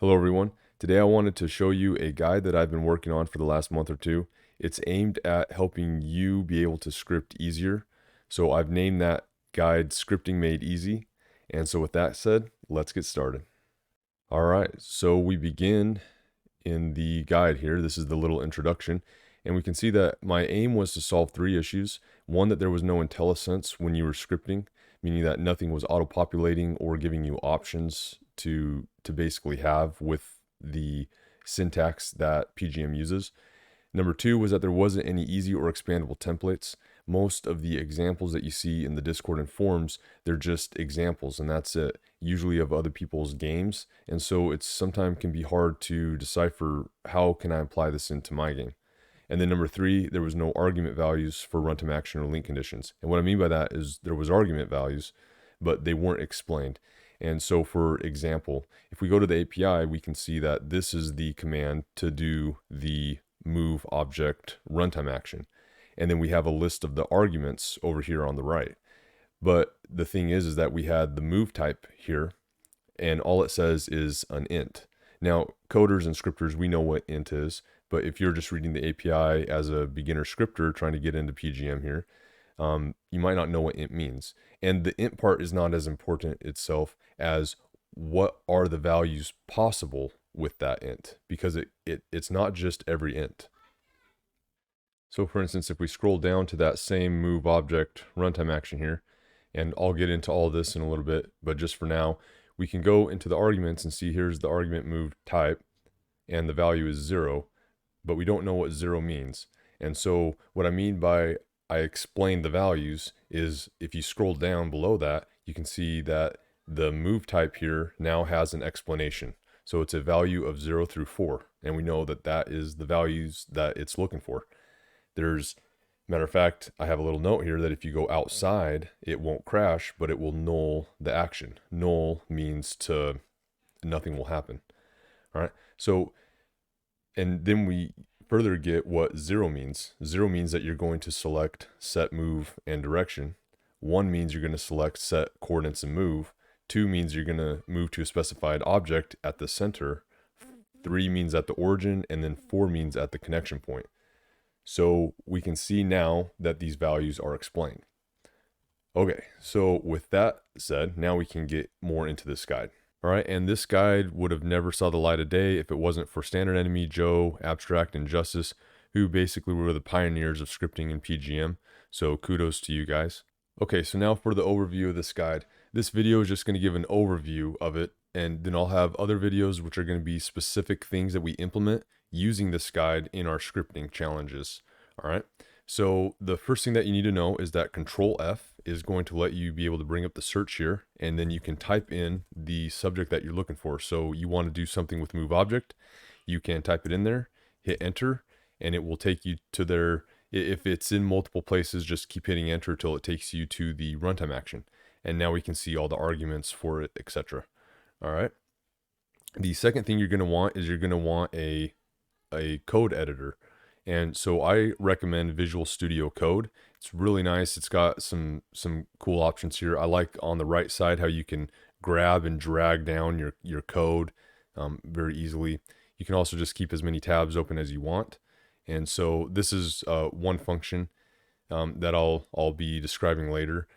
Hello everyone. Today I wanted to show you a guide that I've been working on for the last month or two. It's aimed at helping you be able to script easier. So I've named that guide Scripting Made Easy. And so with that said, let's get started. All right, so we begin in the guide here. This is the little introduction. And we can see that my aim was to solve three issues. One, that there was no Intellisense when you were scripting, meaning that nothing was auto-populating or giving you options to basically have with the syntax that PGM uses. Number two was that there wasn't any easy or expandable templates. Most of the examples that you see in the Discord and forums, they're just examples, and that's it, usually of other people's games. And so it's sometimes can be hard to decipher how can I apply this into my game. And then number three, there was no argument values for runtime action or link conditions. And what I mean by that is there was argument values, but they weren't explained. And so for example, if we go to the API, we can see that this is the command to do the move object runtime action. And then we have a list of the arguments over here on the right. But the thing is that we had the move type here, and all it says is an int. Now, coders and scripters, we know what int is, but if you're just reading the API as a beginner scripter trying to get into PGM here, you might not know what int means. And the int part is not as important itself as what are the values possible with that int, because it's not just every int. So for instance, if we scroll down to that same move object runtime action here, and I'll get into all this in a little bit, but just for now, we can go into the arguments and see here's the argument move type, and the value is 0, but we don't know what 0 means. And so what I mean by I explained the values is if you scroll down below that, you can see that the move type here now has an explanation. So it's a value of 0 through 4, and we know that that is the values that it's looking for. Matter of fact, I have a little note here that if you go outside, it won't crash, but it will null the action. Null means nothing will happen. All right. So, and then we further get what 0 means. 0 means that you're going to select set, move, and direction. 1 means you're going to select set, coordinates, and move. 2 means you're going to move to a specified object at the center. 3 means at the origin, and then 4 means at the connection point. So we can see now that these values are explained. Okay, so with that said, now we can get more into this guide. All right, and this guide would have never saw the light of day if it wasn't for Standard Enemy, Joe, Abstract, and Justus, who basically were the pioneers of scripting in PGM. So kudos to you guys. Okay, so now for the overview of this guide. This video is just going to give an overview of it, and then I'll have other videos which are going to be specific things that we implement using this guide in our scripting challenges. All right. So the first thing that you need to know is that Control F is going to let you be able to bring up the search here, and then you can type in the subject that you're looking for. So you want to do something with move object, you can type it in there, hit enter, and it will take you to their, if it's in multiple places, just keep hitting enter till it takes you to the runtime action. And now we can see all the arguments for it, etc. All right. The second thing you're going to want is you're going to want a code editor. And so I recommend Visual Studio Code. It's really nice. It's got some cool options here. I like on the right side how you can grab and drag down your code very easily. You can also just keep as many tabs open as you want. And so this is one function that I'll be describing later.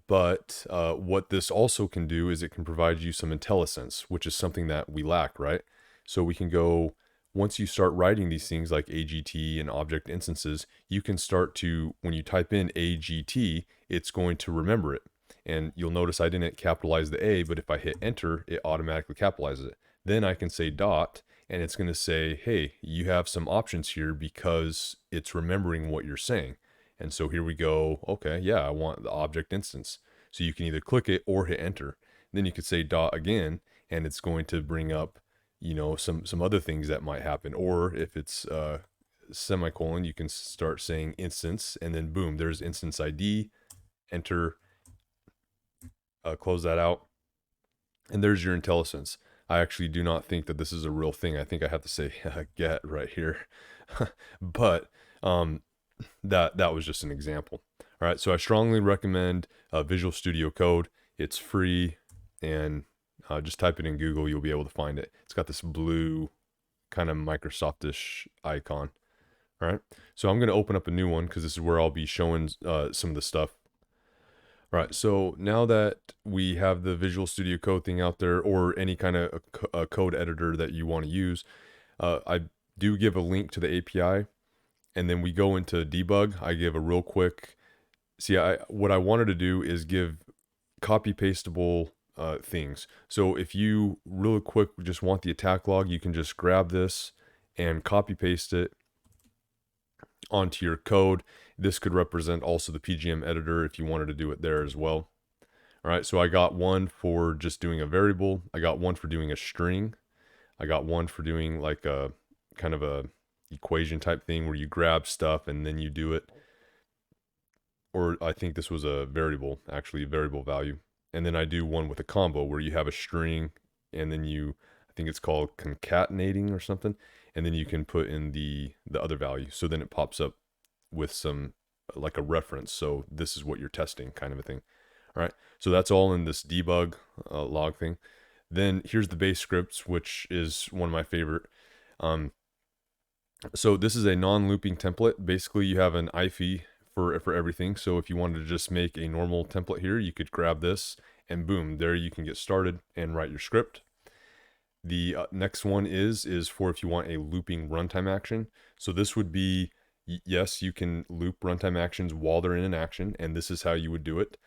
But what this also can do is it can provide you some Intellisense, which is something that we lack, right? So we can go, once you start writing these things like AGT and object instances, you can start to, when you type in AGT, it's going to remember it. And you'll notice I didn't capitalize the A, but if I hit enter, it automatically capitalizes it. Then I can say dot, and it's going to say, hey, you have some options here because it's remembering what you're saying. And so here we go, okay, yeah, I want the object instance. So you can either click it or hit enter. Then you could say dot again, and it's going to bring up, you know, some other things that might happen. Or if it's semicolon, you can start saying instance, and then boom, there's instance ID, enter, close that out, and there's your Intellisense. I actually do not think that this is a real thing. I think I have to say get right here. But that was just an example. All right, so I strongly recommend Visual Studio Code. It's free, and Just type it in Google, you'll be able to find it. It's got this blue kind of Microsoftish icon. All right, so I'm going to open up a new one because this is where I'll be showing some of the stuff. All right, so now that we have the Visual Studio Code thing out there, or any kind of a code editor that you want to use, I do give a link to the API, and then we go into debug. I give a real quick, what I wanted to do is give copy pastable things. So if you really quick just want the attack log, you can just grab this and copy paste it onto your code. This could represent also the PGM editor if you wanted to do it there as well. All right, so I got one for just doing a variable. I got one for doing a string. I got one for doing like a kind of a equation type thing where you grab stuff and then you do it. Or I think this was a variable, actually a variable value. And then I do one with a combo where you have a string and then I think it's called concatenating or something. And then you can put in the other value. So then it pops up with some, like a reference. So this is what you're testing, kind of a thing. All right. So that's all in this debug log thing. Then here's the base scripts, which is one of my favorite. So this is a non-looping template. Basically, you have an IFE for everything. So if you wanted to just make a normal template here, you could grab this and boom, there you can get started and write your script. The next one is for if you want a looping runtime action. So this would be, yes, you can loop runtime actions while they're in an action, and this is how you would do it.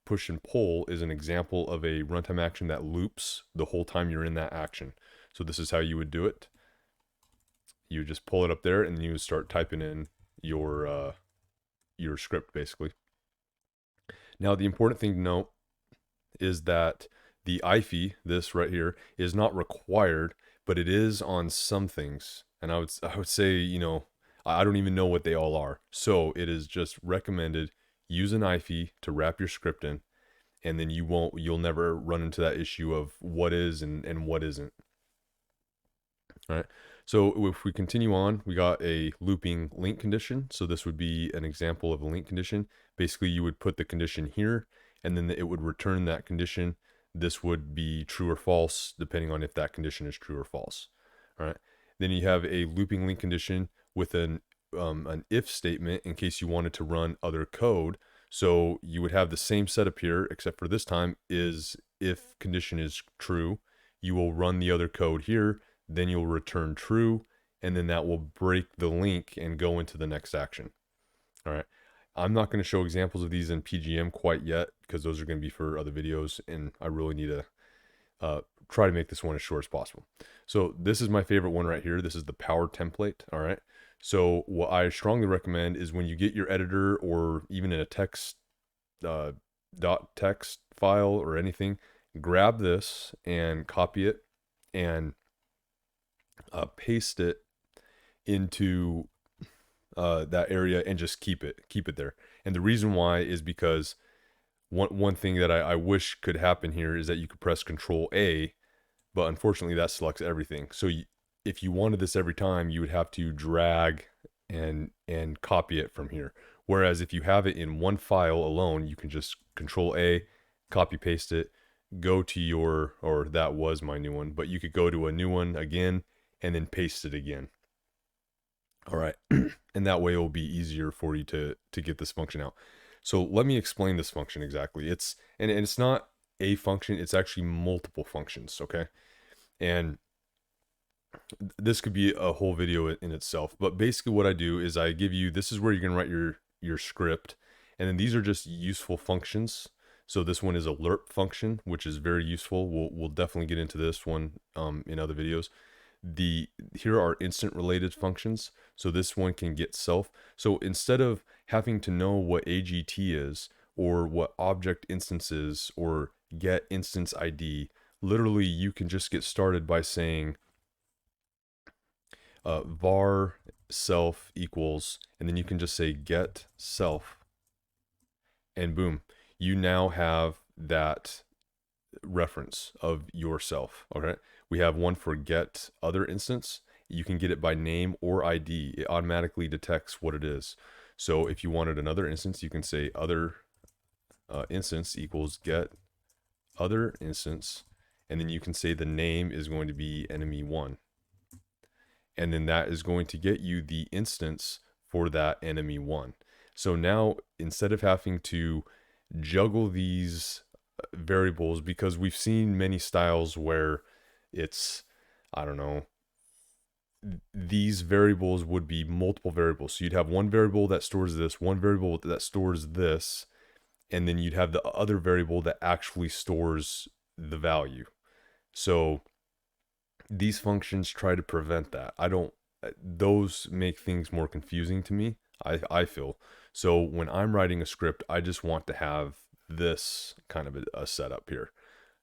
Push and pull is an example of a runtime action that loops the whole time you're in that action. So this is how you would do it. You just pull it up there and you would start typing in your script basically. Now the important thing to note is that the IFE, this right here, is not required, but it is on some things. And I would say, you know, I don't even know what they all are. So it is just recommended, use an IFE to wrap your script in, and then you'll never run into that issue of what is and what isn't. All right. So if we continue on, we got a looping link condition. So this would be an example of a link condition. Basically, you would put the condition here, and then it would return that condition. This would be true or false, depending on if that condition is true or false. All right. Then you have a looping link condition with an if statement in case you wanted to run other code. So you would have the same setup here, except for this time is if condition is true, you will run the other code here, then you'll return true, and then that will break the link and go into the next action. All right. I'm not going to show examples of these in PGM quite yet because those are going to be for other videos, and I really need to try to make this one as short as possible. So this is my favorite one right here. This is the power template. All right. So what I strongly recommend is when you get your editor or even in a text .text file or anything, grab this and copy it and paste it into that area and just keep it there. And the reason why is because one thing that I wish could happen here is that you could press Control A, but unfortunately that selects everything. So if you wanted this every time, you would have to drag and copy it from here. Whereas if you have it in one file alone, you can just Control A, copy paste it, go to or that was my new one, but you could go to a new one again and then paste it again. All right. And that way it will be easier for you to get this function out. So let me explain this function exactly. It's not a function, it's actually multiple functions, okay? And this could be a whole video in itself, but basically what I do is I give you, this is where you're gonna write your script, and then these are just useful functions. So this one is a lerp function, which is very useful. We'll definitely get into this one in other videos. Here are instant related functions. So this one can get self. So instead of having to know what AGT is or what object instance is or get instance ID, literally you can just get started by saying var self equals, and then you can just say get self, and boom, you now have that reference of yourself. Okay, we have one for get other instance. You can get it by name or ID. It automatically detects what it is. So if you wanted another instance, you can say other instance equals get other instance, and then you can say the name is going to be enemy1. And then that is going to get you the instance for that enemy1. So now, instead of having to juggle these variables, because we've seen many styles where it's, I don't know, these variables would be multiple variables. So you'd have one variable that stores this, one variable that stores this, and then you'd have the other variable that actually stores the value. So these functions try to prevent that. Those make things more confusing to me, I feel. So when I'm writing a script, I just want to have this kind of a setup here.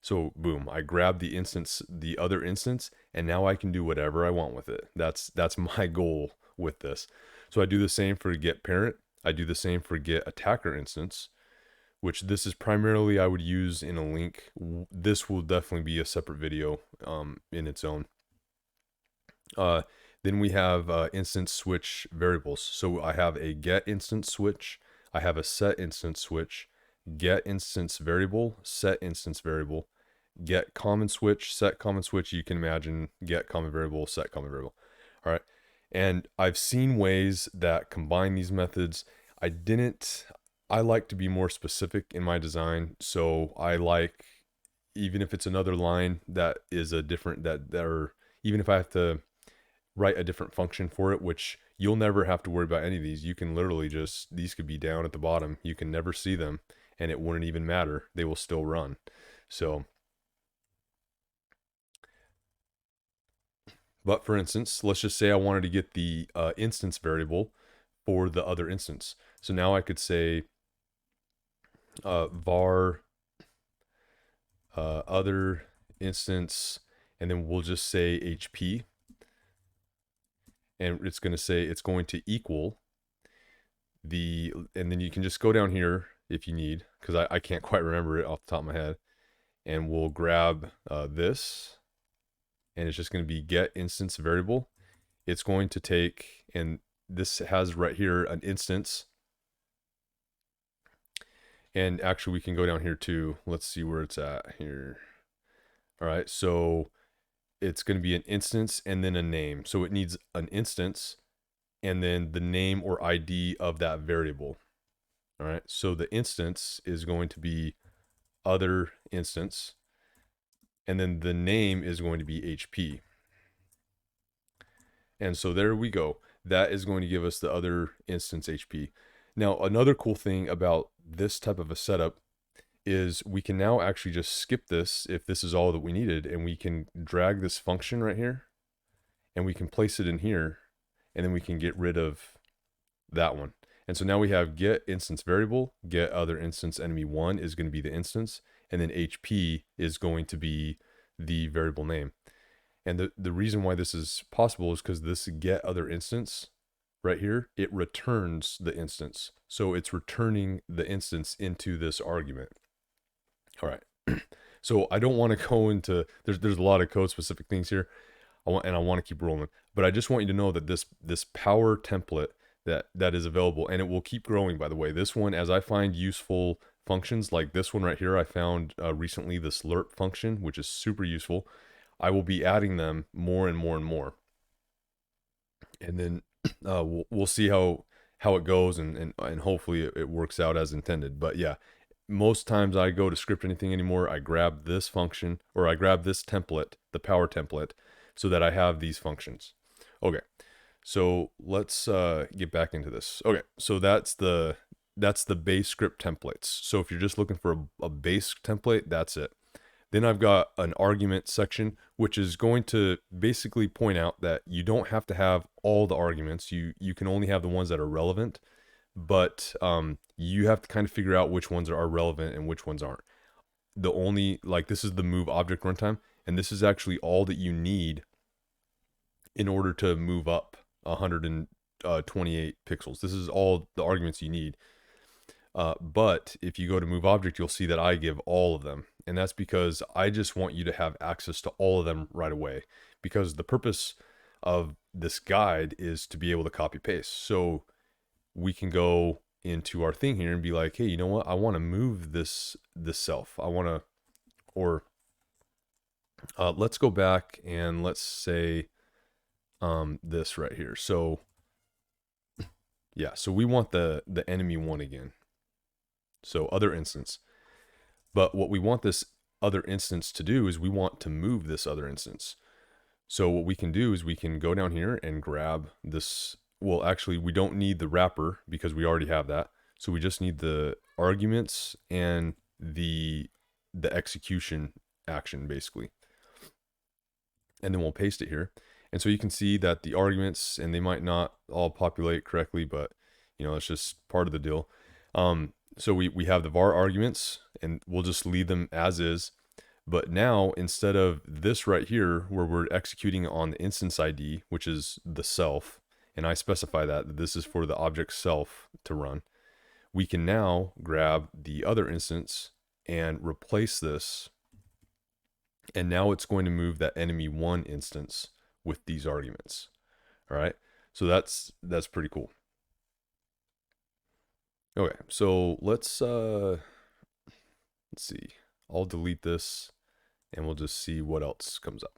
So boom, I grab the instance, the other instance, and now I can do whatever I want with it. That's my goal with this. So I do the same for get parent. I do the same for get attacker instance, which this is primarily I would use in a link. This will definitely be a separate video in its own. Then we have instance switch variables. So I have a get instance switch. I have a set instance switch, get instance variable, set instance variable, get common switch, set common switch. You can imagine get common variable, set common variable. All right. And I've seen ways that combine these methods. I like to be more specific in my design. So I like, even if it's another line that is a different, or even if I have to write a different function for it, which you'll never have to worry about any of these. You can literally just, these could be down at the bottom. You can never see them and it wouldn't even matter. They will still run. So, but for instance, let's just say I wanted to get the instance variable for the other instance. So now I could say var other instance, and then we'll just say HP. And it's going to say it's going to equal the, and then you can just go down here if you need, because I can't quite remember it off the top of my head. And we'll grab this, and it's just going to be get instance variable. It's going to take, and this has right here an instance. And actually we can go down here too. Let's see where it's at here. All right, so it's going to be an instance and then a name. So it needs an instance and then the name or ID of that variable. All right, so the instance is going to be other instance, and then the name is going to be HP. And so there we go. That is going to give us the other instance HP. Now, another cool thing about this type of a setup is we can now actually just skip this if this is all that we needed, and we can drag this function right here and we can place it in here, and then we can get rid of that one. And so now we have get instance variable, get other instance enemy1 is going to be the instance, and then HP is going to be the variable name. And the reason why this is possible is because this get other instance right here, it returns the instance. So it's returning the instance into this argument. All right. So I don't want to go into, there's a lot of code specific things here. I want to keep rolling, but I just want you to know that this power template that is available, and it will keep growing, by the way. This one, as I find useful functions like this one right here, I found recently this lerp function, which is super useful. I will be adding them more and more and more. And then we'll see how it goes, and hopefully it works out as intended. But yeah, most times I go to script anything anymore, I grab this function, or I grab this template, the power template, so that I have these functions. Okay, so let's get back into this. Okay, so that's the base script templates. So if you're just looking for a base template, that's it. Then I've got an argument section, which is going to basically point out that you don't have to have all the arguments. You can only have the ones that are relevant, but you have to kind of figure out which ones are relevant and which ones aren't. This is the move object runtime, and this is actually all that you need in order to move up 128 pixels. This is all the arguments you need. But if you go to move object, you'll see that I give all of them. And that's because I just want you to have access to all of them right away, because the purpose of this guide is to be able to copy paste. So we can go into our thing here and be like, hey, you know what? I want to move this self. I want to, or Let's go back and let's say this right here. So yeah, so we want the enemy one again. So other instance. But what we want this other instance to do is we want to move this other instance. So what we can do is we can go down here and grab this. Well, actually, we don't need the wrapper because we already have that. So we just need the arguments and the execution action, basically. And then we'll paste it here. And so you can see that the arguments, and they might not all populate correctly, but you know, it's just part of the deal. So we have the var arguments, and we'll just leave them as is. But now, instead of this right here, where we're executing on the instance ID, which is the self, and I specify that this is for the object self to run, we can now grab the other instance and replace this. And now it's going to move that enemy one instance with these arguments. All right. So that's pretty cool. Okay. So let's see. I'll delete this and we'll just see what else comes up.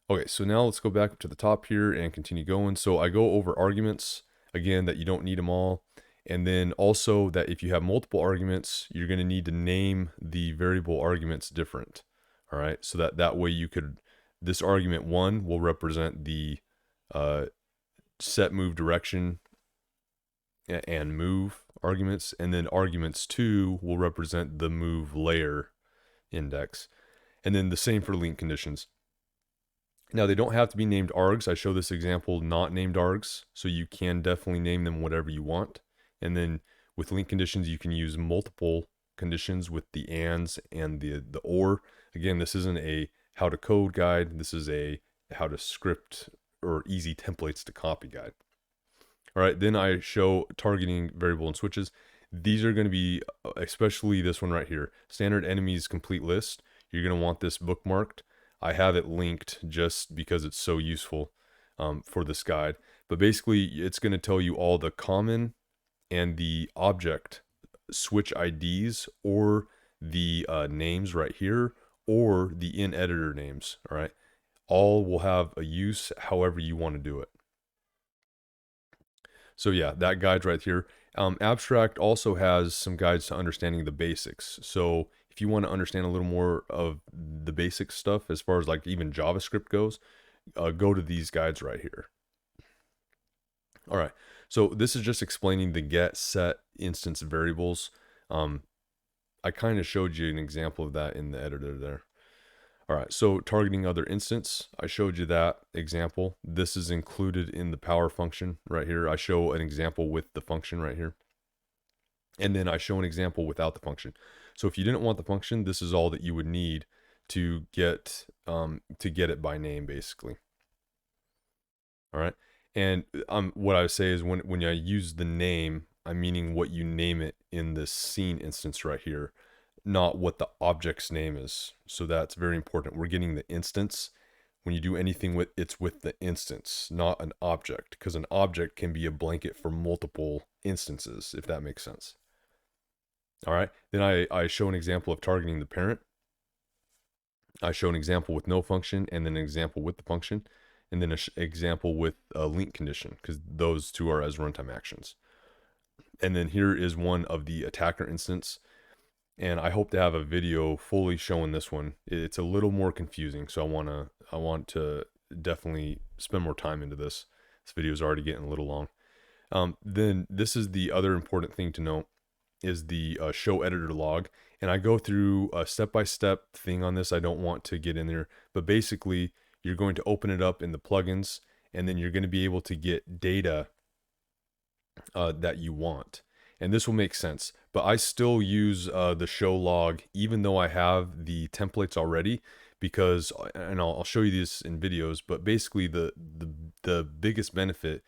Okay. So now let's go back to the top here and continue going. So I go over arguments again, that you don't need them all. And then also that if you have multiple arguments, you're going to need to name the variable arguments different. All right, so that way you could, this argument 1 will represent the set move direction and move arguments, and then arguments 2 will represent the move layer index, and then the same for link conditions. Now they don't have to be named args. I show this example not named args, so you can definitely name them whatever you want. And then with link conditions, you can use multiple conditions with the ands and the or. Again, this isn't a how to code guide. This is a how to script or easy templates to copy guide. All right, then I show targeting variable and switches. These are going to be, especially this one right here, standard enemies complete list. You're going to want this bookmarked. I have it linked just because it's so useful for this guide. But basically, it's going to tell you all the common and the object switch IDs, or the names right here, or the in editor names. All right, all will have a use however you want to do it. So yeah, that guide's right here. Abstract also has some guides to understanding the basics. So if you want to understand a little more of the basic stuff as far as like even JavaScript goes, go to these guides right here. All right, so this is just explaining the get, set, instance variables. I kind of showed you an example of that in the editor there. All right, so targeting other instance, I showed you that example. This is included in the power function right here. I show an example with the function right here. And then I show an example without the function. So if you didn't want the function, this is all that you would need to get it by name, basically. All right. And what I say is when I use the name, I'm meaning what you name it in this scene instance right here, not what the object's name is. So that's very important. We're getting the instance. When you do anything with, it's with the instance, not an object, because an object can be a blanket for multiple instances, if that makes sense. All right. Then I show an example of targeting the parent. I show an example with no function, and then an example with the function, and then an example with a link condition, because those two are as runtime actions. And then here is one of the attacker instance. And I hope to have a video fully showing this one. It's a little more confusing, so I want to definitely spend more time into this. This video is already getting a little long. Then this is the other important thing to note, is the show editor log. And I go through a step-by-step thing on this. I don't want to get in there, but basically you're going to open it up in the plugins, and then you're going to be able to get data that you want. And this will make sense, but I still use the show log even though I have the templates already, because, and I'll show you this in videos, but basically the biggest benefit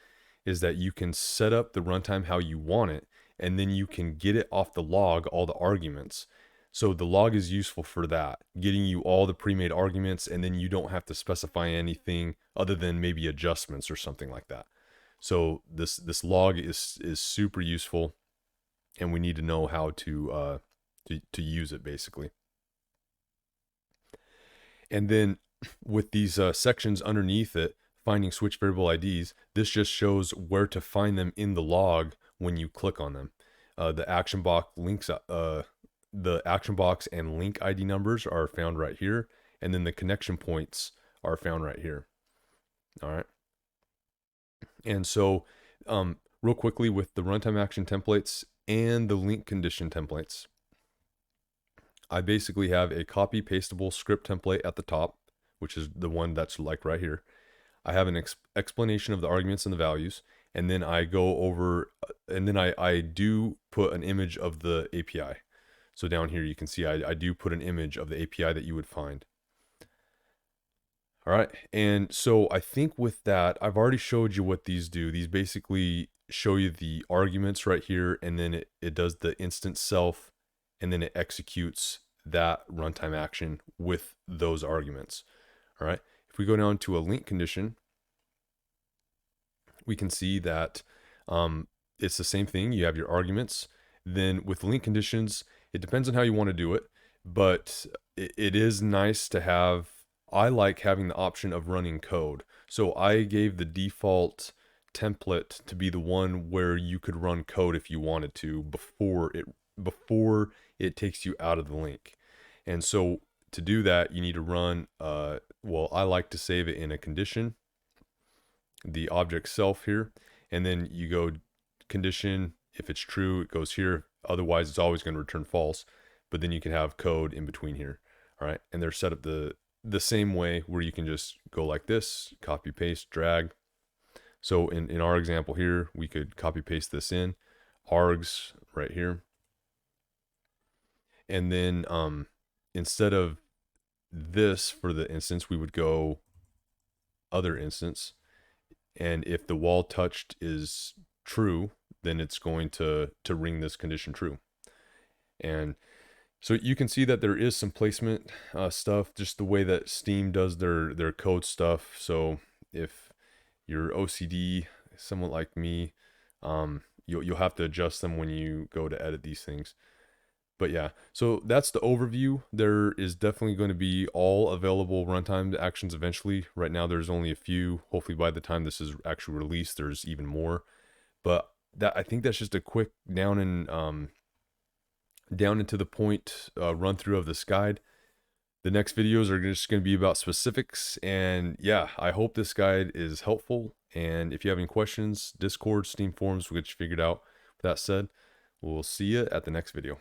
is that you can set up the runtime how you want it, and then you can get it off the log, all the arguments. So the log is useful for that, getting you all the pre-made arguments, and then you don't have to specify anything other than maybe adjustments or something like that. So this log is super useful, and we need to know how to use it, basically. And then with these sections underneath it, finding switch variable IDs, this just shows where to find them in the log when you click on them. The action box links, the action box and link ID numbers are found right here, and then the connection points are found right here. All right. And so, real quickly with the runtime action templates and the link condition templates, I basically have a copy pastable script template at the top, which is the one that's like right here. I have an explanation of the arguments and the values, and then I go over, and then I do put an image of the API. So down here you can see I do put an image of the API that you would find. All right, and so I think with that, I've already showed you what these do. These basically show you the arguments right here, and then it does the instance self, and then it executes that runtime action with those arguments. All right, if we go down to a link condition, we can see that it's the same thing. You have your arguments. Then with link conditions, it depends on how you want to do it, but it is nice to have. I like having the option of running code. So I gave the default template to be the one where you could run code if you wanted to before it takes you out of the link. And so to do that, you need to run, well, I like to save it in a condition, the object self here, and then you go condition. If it's true, it goes here. Otherwise, it's always going to return false. But then you can have code in between here. All right, and they're set up the same way where you can just go like this, copy, paste, drag. So in our example here, we could copy, paste this in, args right here. And then instead of this for the instance, we would go other instance. And if the wall touched is true, then it's going to ring this condition true. And so you can see that there is some placement stuff, just the way that Steam does their code stuff. So if you're OCD, someone like me, you'll have to adjust them when you go to edit these things. But yeah, so that's the overview. There is definitely going to be all available runtime actions eventually. Right now, there's only a few. Hopefully, by the time this is actually released, there's even more. But I think that's just a quick down into the point run through of this guide. The next videos are just going to be about specifics. And yeah, I hope this guide is helpful. And if you have any questions, Discord, Steam forums, we'll get you figured out. With that said, we'll see you at the next video.